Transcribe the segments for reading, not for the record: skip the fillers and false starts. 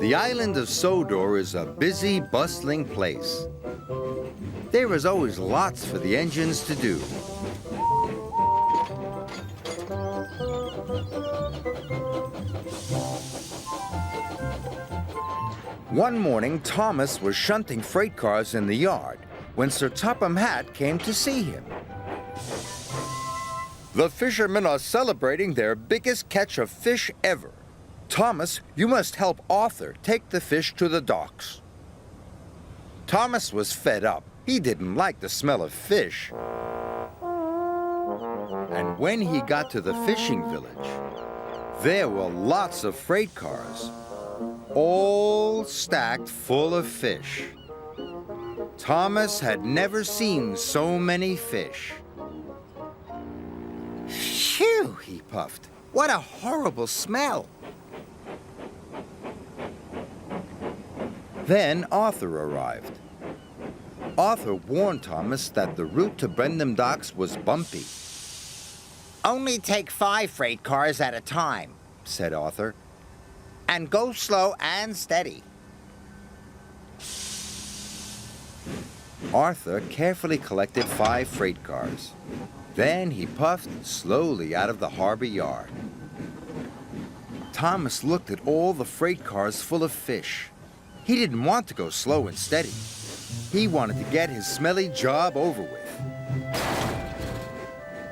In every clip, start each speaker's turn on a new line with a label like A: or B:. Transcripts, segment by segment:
A: The island of Sodor is a busy, bustling place. There is always lots for the engines to do. One morning, Thomas was shunting freight cars in the yard when Sir Topham Hatt came to see him. The fishermen are celebrating their biggest catch of fish ever. Thomas, you must help Arthur take the fish to the docks. Thomas was fed up. He didn't like the smell of fish. And when he got to the fishing village, there were lots of freight cars, all stacked full of fish. Thomas had never seen so many fish. Phew, he puffed. What a horrible smell. Then Arthur arrived. Arthur warned Thomas that the route to Brendam Docks was bumpy. "Only take 5 freight cars at a time," said Arthur, "and go slow and steady." Arthur carefully collected 5 freight cars. Then he puffed slowly out of the harbor yard. Thomas looked at all the freight cars full of fish. He didn't want to go slow and steady. He wanted to get his smelly job over with.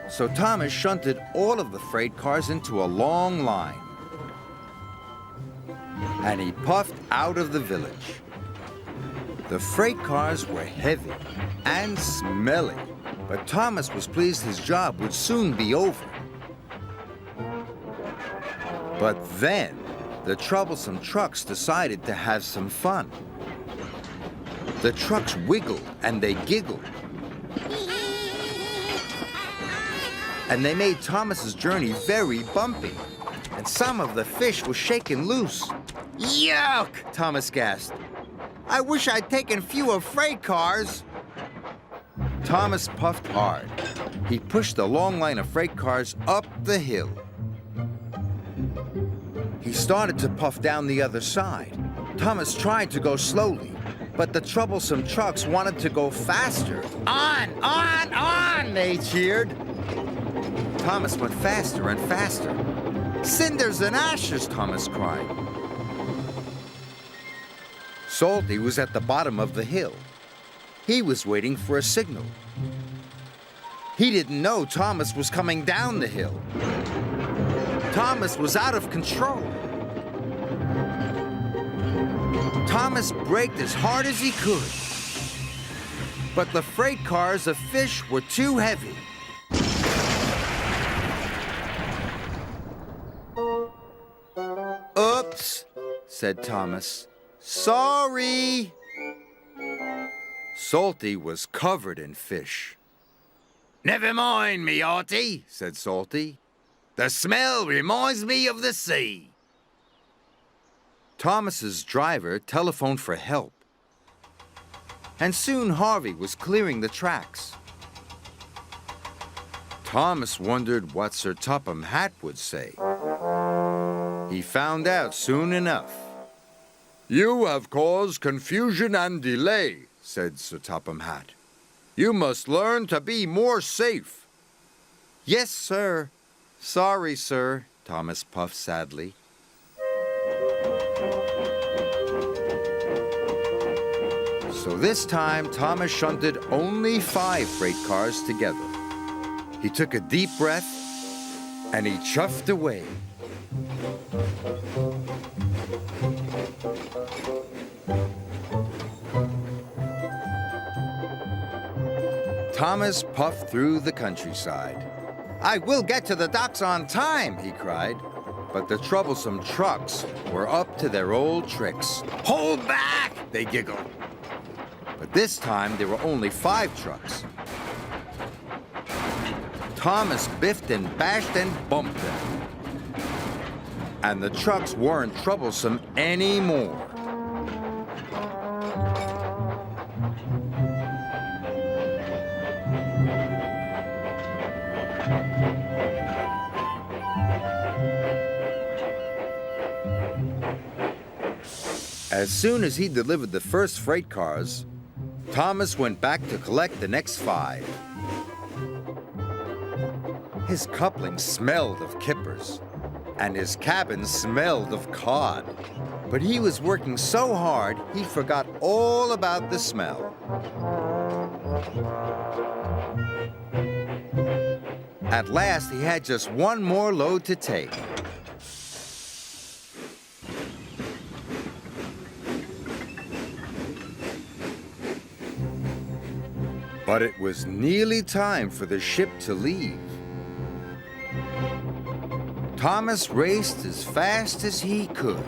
A: So Thomas shunted all of the freight cars into a long line. And he puffed out of the village. The freight cars were heavy and smelly, but Thomas was pleased his job would soon be over. But then, the troublesome trucks decided to have some fun. The trucks wiggled and they giggled. And they made Thomas's journey very bumpy. And some of the fish were shaken loose. Yuck! Thomas gasped. I wish I'd taken fewer freight cars. Thomas puffed hard. He pushed the long line of freight cars up the hill. He started to puff down the other side. Thomas tried to go slowly, but the troublesome trucks wanted to go faster. On, they cheered. Thomas went faster and faster. Cinders and ashes, Thomas cried. Salty was at the bottom of the hill. He was waiting for a signal. He didn't know Thomas was coming down the hill. Thomas was out of control. Thomas braked as hard as he could. But the freight cars of fish were too heavy. Oops, said Thomas. Sorry. Salty was covered in fish. Never mind me, Artie, said Salty. The smell reminds me of the sea. Thomas's driver telephoned for help. And soon Harvey was clearing the tracks. Thomas wondered what Sir Topham Hatt would say. He found out soon enough. You have caused confusion and delay, said Sir Topham Hatt. You must learn to be more safe. Yes, sir. Sorry, sir, Thomas puffed sadly. So this time, Thomas shunted only 5 freight cars together. He took a deep breath, and he chuffed away. Thomas puffed through the countryside. I will get to the docks on time, he cried. But the troublesome trucks were up to their old tricks. Hold back, they giggled. But this time there were only 5 trucks. Thomas biffed and bashed and bumped them. And the trucks weren't troublesome anymore. As soon as he delivered the first freight cars, Thomas went back to collect the next 5. His coupling smelled of kippers, and his cabin smelled of cod. But he was working so hard, he forgot all about the smell. At last, he had just one more load to take. But it was nearly time for the ship to leave. Thomas raced as fast as he could.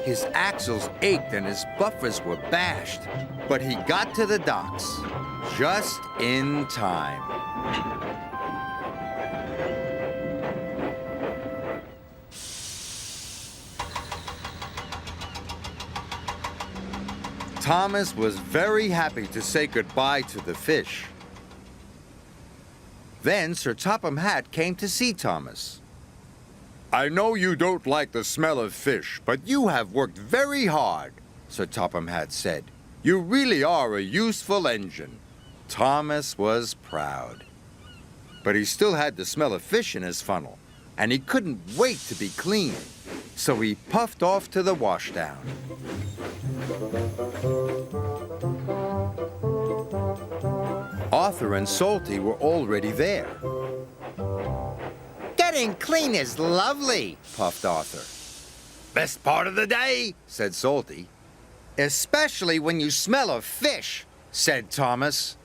A: His axles ached and his buffers were bashed, but he got to the docks just in time. Thomas was very happy to say goodbye to the fish. Then Sir Topham Hatt came to see Thomas. "I know you don't like the smell of fish, but you have worked very hard," Sir Topham Hatt said. "You really are a useful engine." Thomas was proud. But he still had the smell of fish in his funnel, and he couldn't wait to be clean. So he puffed off to the washdown. Arthur and Salty were already there. "Getting clean is lovely," puffed Arthur. "Best part of the day," said Salty. "Especially when you smell of fish," said Thomas.